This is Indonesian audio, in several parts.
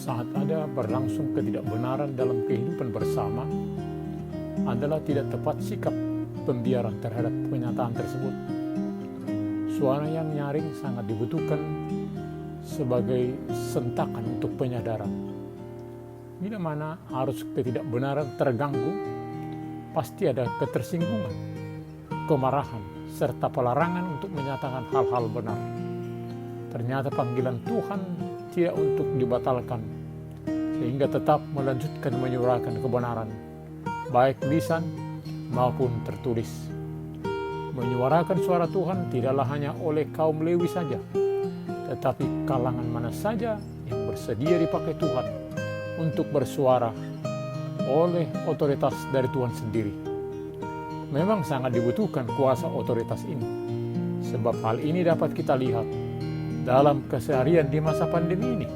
saat ada berlangsung ketidakbenaran dalam kehidupan bersama adalah tidak tepat sikap pembiaran terhadap kenyataan tersebut. Suara yang nyaring sangat dibutuhkan sebagai sentakan untuk penyadaran. Bila mana arus ketidakbenaran terganggu, pasti ada ketersinggungan, kemarahan, serta pelarangan untuk menyatakan hal-hal benar. Ternyata panggilan Tuhan tidak untuk dibatalkan, sehingga tetap melanjutkan menyuarakan kebenaran, baik lisan maupun tertulis. Menyuarakan suara Tuhan tidaklah hanya oleh kaum Lewi saja, tetapi kalangan mana saja yang bersedia dipakai Tuhan untuk bersuara oleh otoritas dari Tuhan sendiri. Memang sangat dibutuhkan kuasa otoritas ini, sebab hal ini dapat kita lihat dalam keseharian di masa pandemi ini.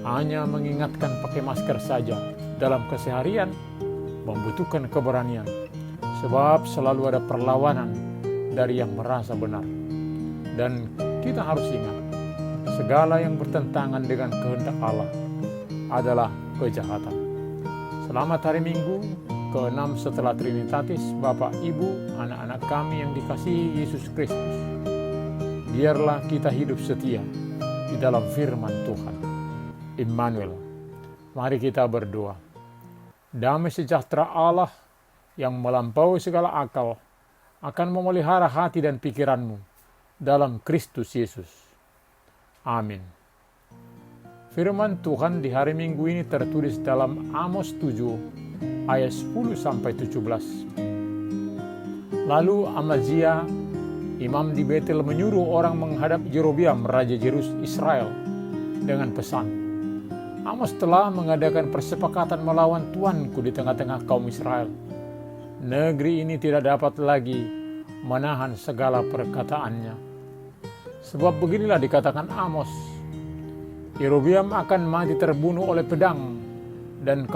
Hanya mengingatkan pakai masker saja dalam keseharian membutuhkan keberanian, sebab selalu ada perlawanan dari yang merasa benar. Dan kita harus ingat, segala yang bertentangan dengan kehendak Allah adalah kejahatan. Selamat hari Minggu ke-6 setelah Trinitatis, Bapak, Ibu, anak-anak kami yang dikasihi Yesus Kristus. Biarlah kita hidup setia di dalam firman Tuhan. Immanuel. Mari kita berdoa. Damai sejahtera Allah yang melampaui segala akal akan memelihara hati dan pikiranmu dalam Kristus Yesus. Amin. Firman Tuhan di hari Minggu ini tertulis dalam Amos 7 ayat 10-17. Lalu Amazia, imam di Betel, menyuruh orang menghadap Yerobeam, raja Israel, dengan pesan, Amos telah mengadakan persepakatan melawan Tuanku di tengah-tengah kaum Israel. Negeri ini tidak dapat lagi menahan segala perkataannya. Sebab beginilah dikatakan Amos, Yerobeam akan mati terbunuh oleh pedang, dan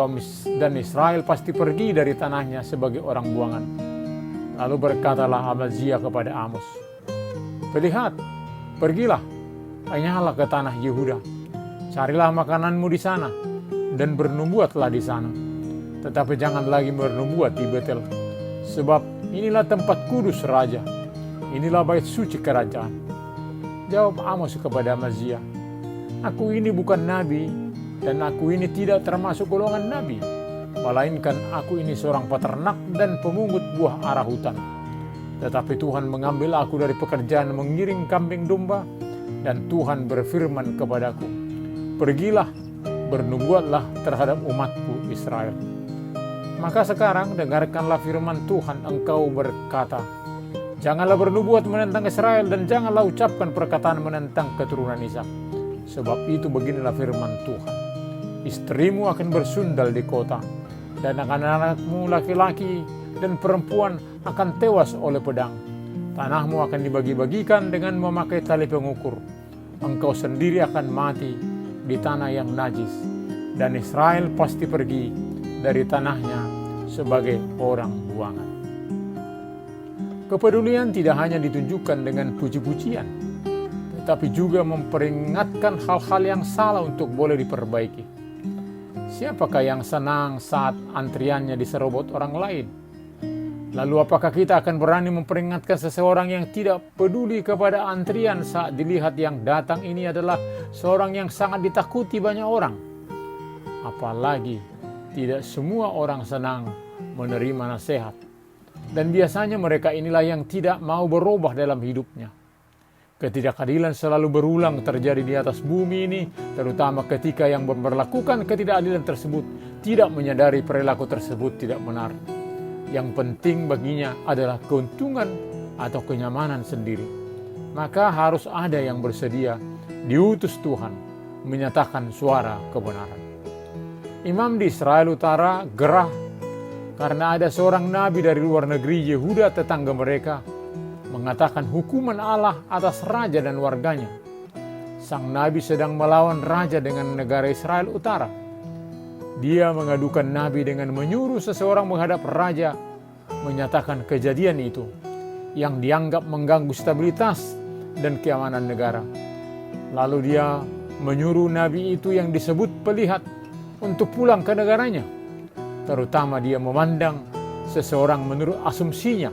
Israel pasti pergi dari tanahnya sebagai orang buangan. Lalu berkatalah Amazia kepada Amos, "Lihat, pergilah, hanyalah ke tanah Yehuda, carilah makananmu di sana, dan bernubuatlah di sana. Tetapi jangan lagi bernubuat di Betel, sebab inilah tempat kudus raja, inilah bait suci kerajaan." Jawab Amos kepada Amazia, "Aku ini bukan nabi, dan aku ini tidak termasuk golongan nabi, melainkan aku ini seorang peternak dan pemungut buah ara hutan. Tetapi Tuhan mengambil aku dari pekerjaan mengiring kambing domba, dan Tuhan berfirman kepadaku, pergilah, bernubuatlah terhadap umatku Israel." Maka sekarang dengarkanlah firman Tuhan, engkau berkata, janganlah bernubuat menentang Israel, dan janganlah ucapkan perkataan menentang keturunan Ishak. Sebab itu beginilah firman Tuhan, istrimu akan bersundal di kota, dan anak-anakmu laki-laki dan perempuan akan tewas oleh pedang. Tanahmu akan dibagi-bagikan dengan memakai tali pengukur. Engkau sendiri akan mati di tanah yang najis, dan Israel pasti pergi dari tanahnya sebagai orang buangan. Kepedulian tidak hanya ditunjukkan dengan puji-pujian, tetapi juga memperingatkan hal-hal yang salah untuk boleh diperbaiki. Siapakah yang senang saat antriannya diserobot orang lain? Lalu apakah kita akan berani memperingatkan seseorang yang tidak peduli kepada antrian saat dilihat yang datang ini adalah seorang yang sangat ditakuti banyak orang? Apalagi tidak semua orang senang menerima nasihat. Dan biasanya mereka inilah yang tidak mau berubah dalam hidupnya. Ketidakadilan selalu berulang terjadi di atas bumi ini, terutama ketika yang memperlakukan ketidakadilan tersebut tidak menyadari perilaku tersebut tidak benar. Yang penting baginya adalah keuntungan atau kenyamanan sendiri. Maka harus ada yang bersedia diutus Tuhan menyatakan suara kebenaran. Imam di Israel Utara gerah karena ada seorang nabi dari luar negeri Yehuda tetangga mereka mengatakan hukuman Allah atas raja dan warganya. Sang nabi sedang melawan raja dengan negara Israel Utara. Dia mengadukan nabi dengan menyuruh seseorang menghadap raja menyatakan kejadian itu yang dianggap mengganggu stabilitas dan keamanan negara. Lalu dia menyuruh nabi itu yang disebut pelihat untuk pulang ke negaranya. Terutama dia memandang seseorang menurut asumsinya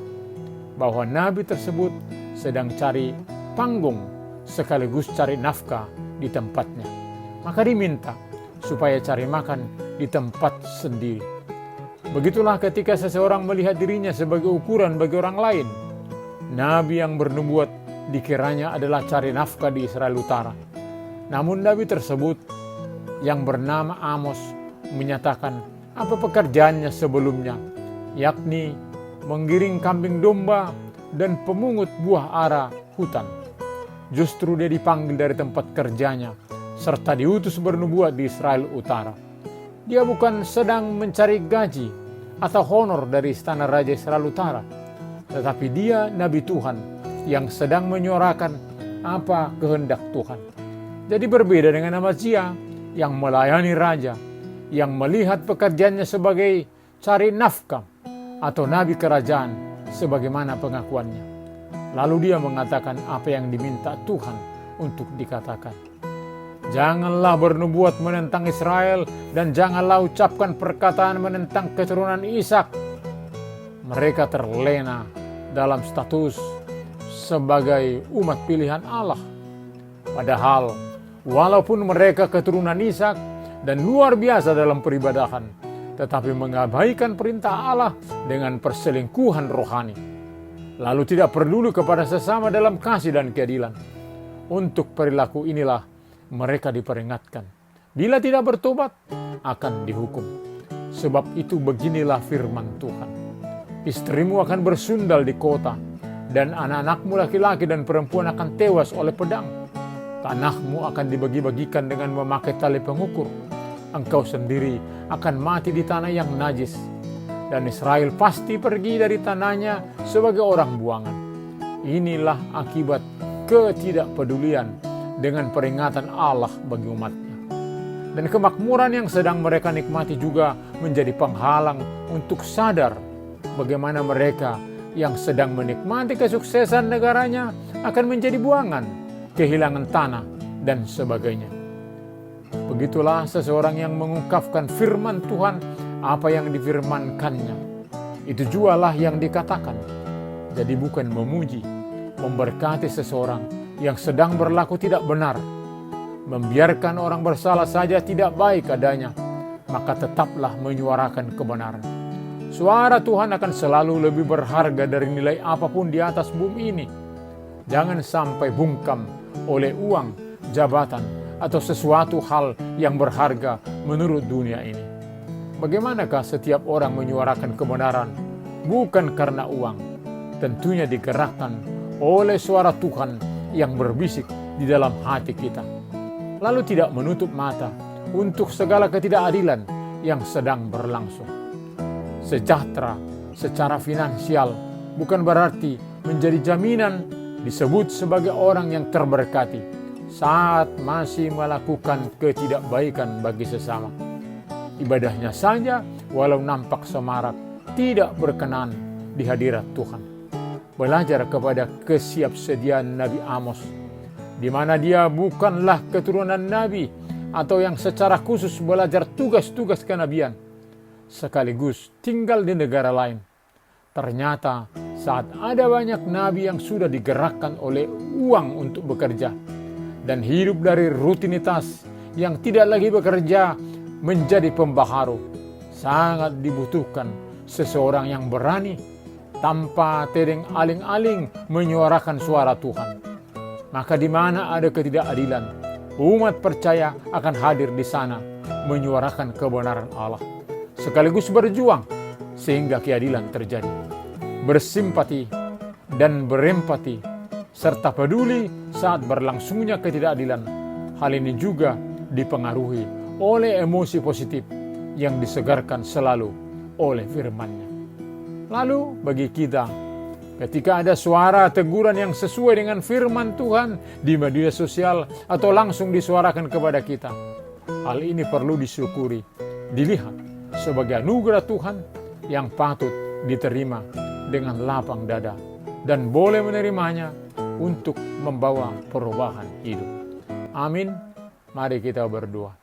bahwa nabi tersebut sedang cari panggung sekaligus cari nafkah di tempatnya. Maka diminta supaya cari makan di tempat sendiri. Begitulah ketika seseorang melihat dirinya sebagai ukuran bagi orang lain. Nabi yang bernubuat dikiranya adalah cari nafkah di Israel Utara. Namun nabi tersebut yang bernama Amos menyatakan apa pekerjaannya sebelumnya, yakni menggiring kambing domba dan pemungut buah ara hutan. Justru dia dipanggil dari tempat kerjanya serta diutus bernubuat di Israel Utara. Dia bukan sedang mencari gaji atau honor dari istana Raja Israel Utara, tetapi dia nabi Tuhan yang sedang menyuarakan apa kehendak Tuhan. Jadi berbeda dengan Amazia yang melayani raja, yang melihat pekerjaannya sebagai cari nafkah atau nabi kerajaan sebagaimana pengakuannya. Lalu dia mengatakan apa yang diminta Tuhan untuk dikatakan. Janganlah bernubuat menentang Israel dan janganlah ucapkan perkataan menentang keturunan Ishak. Mereka terlena dalam status sebagai umat pilihan Allah. Padahal walaupun mereka keturunan Ishak dan luar biasa dalam peribadahan, tetapi mengabaikan perintah Allah dengan perselingkuhan rohani. Lalu tidak peduli kepada sesama dalam kasih dan keadilan. Untuk perilaku inilah mereka diperingatkan. Bila tidak bertobat, akan dihukum. Sebab itu beginilah firman Tuhan. Istrimu akan bersundal di kota, dan anak-anakmu laki-laki dan perempuan akan tewas oleh pedang. Tanahmu akan dibagi-bagikan dengan memakai tali pengukur. Engkau sendiri akan mati di tanah yang najis. Dan Israel pasti pergi dari tanahnya sebagai orang buangan. Inilah akibat ketidakpedulian dengan peringatan Allah bagi umatnya. Dan kemakmuran yang sedang mereka nikmati juga menjadi penghalang untuk sadar bagaimana mereka yang sedang menikmati kesuksesan negaranya akan menjadi buangan, kehilangan tanah, dan sebagainya. Begitulah seseorang yang mengungkapkan firman Tuhan, apa yang difirmankannya, itu jualah yang dikatakan. Jadi bukan memuji, memberkati seseorang yang sedang berlaku tidak benar, membiarkan orang bersalah saja tidak baik adanya, maka tetaplah menyuarakan kebenaran. Suara Tuhan akan selalu lebih berharga dari nilai apapun di atas bumi ini. Jangan sampai bungkam oleh uang, jabatan, atau sesuatu hal yang berharga menurut dunia ini. Bagaimanakah setiap orang menyuarakan kebenaran bukan karena uang? Tentunya digerakkan oleh suara Tuhan yang berbisik di dalam hati kita. Lalu tidak menutup mata untuk segala ketidakadilan yang sedang berlangsung. Sejahtera secara finansial bukan berarti menjadi jaminan disebut sebagai orang yang terberkati saat masih melakukan ketidakbaikan bagi sesama. Ibadahnya saja walau nampak semarak tidak berkenan di hadirat Tuhan. Belajar kepada kesiapsediaan Nabi Amos, di mana dia bukanlah keturunan Nabi atau yang secara khusus belajar tugas-tugas kenabian, sekaligus tinggal di negara lain. Ternyata saat ada banyak nabi yang sudah digerakkan oleh uang untuk bekerja dan hidup dari rutinitas yang tidak lagi bekerja menjadi pembaharu, sangat dibutuhkan seseorang yang berani tanpa tedeng aling-aling menyuarakan suara Tuhan. Maka di mana ada ketidakadilan, umat percaya akan hadir di sana menyuarakan kebenaran Allah, sekaligus berjuang sehingga keadilan terjadi. Bersimpati dan berempati serta peduli saat berlangsungnya ketidakadilan. Hal ini juga dipengaruhi oleh emosi positif yang disegarkan selalu oleh firman-Nya. Lalu bagi kita, ketika ada suara teguran yang sesuai dengan firman Tuhan di media sosial atau langsung disuarakan kepada kita, hal ini perlu disyukuri, dilihat sebagai anugerah Tuhan yang patut diterima dengan lapang dada dan boleh menerimanya untuk membawa perubahan hidup. Amin. Mari kita berdoa.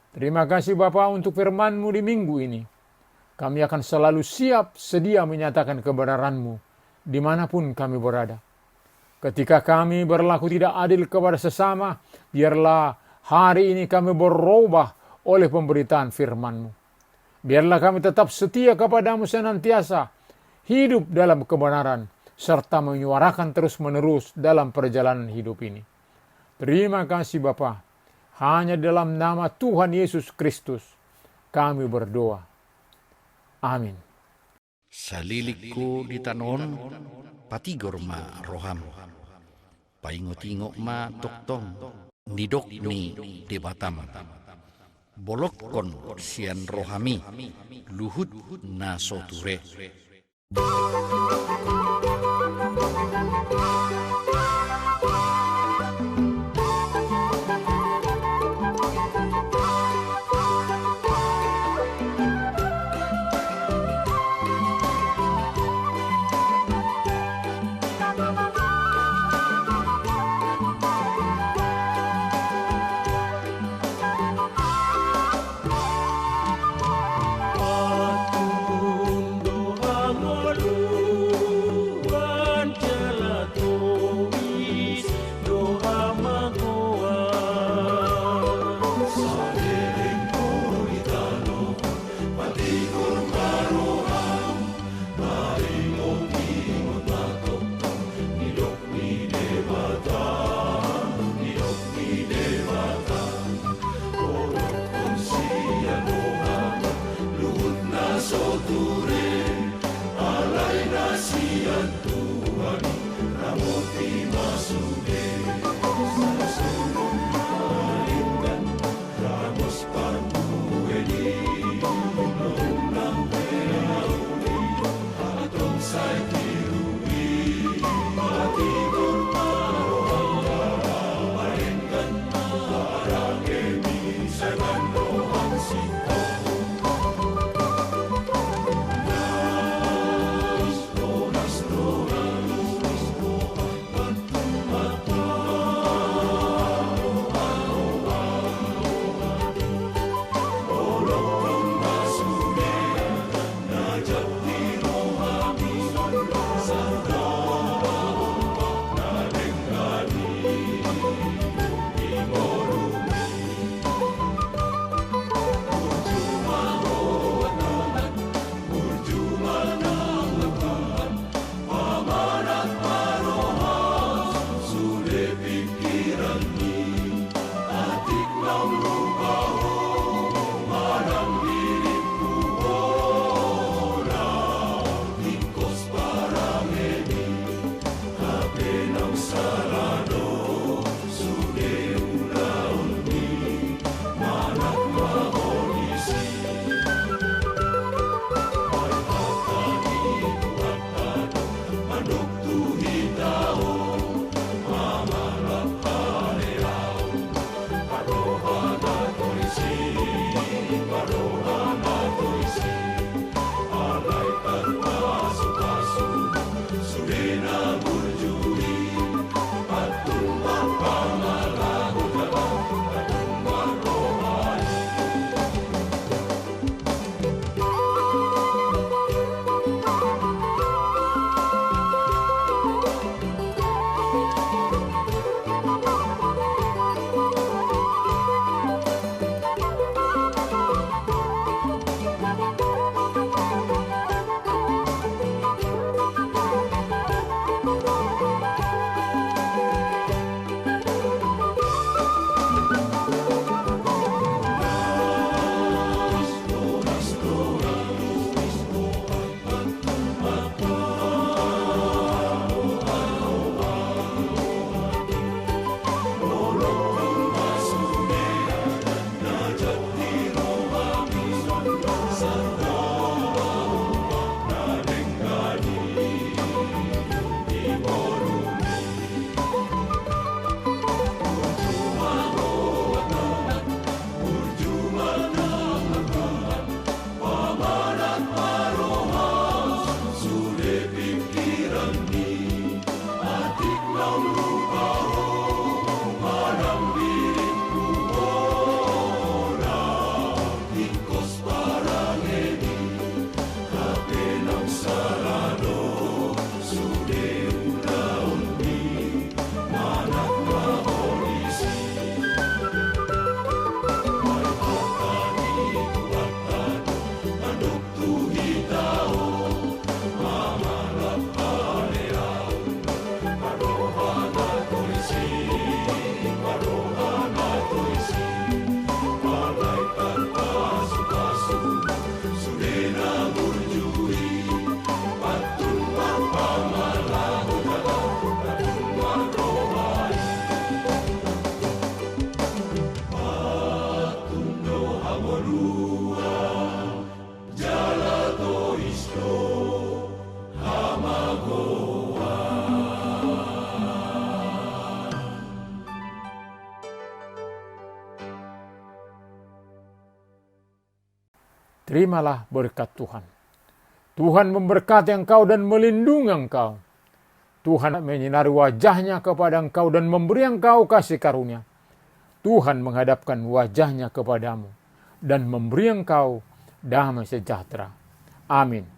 Terima kasih Bapa untuk firman-Mu di minggu ini. Kami akan selalu siap sedia menyatakan kebenaran-Mu dimanapun kami berada. Ketika kami berlaku tidak adil kepada sesama, biarlah hari ini kami berubah oleh pemberitaan firman-Mu. Biarlah kami tetap setia kepada-Mu senantiasa, hidup dalam kebenaran, serta menyuarakan terus-menerus dalam perjalanan hidup ini. Terima kasih Bapa. Hanya dalam nama Tuhan Yesus Kristus kami berdoa. Amin. Salilikku di tanon, patigor ma roham. Paingo-tingo ma toktong, nidok ni di batam. Bolok kon sian rohami, luhut na soture. terimalah berkat Tuhan. Tuhan memberkati engkau dan melindungi engkau. Tuhan menyinari wajahnya kepada engkau dan memberi engkau kasih karunia. Tuhan menghadapkan wajahnya kepadamu dan memberi engkau damai sejahtera. Amin.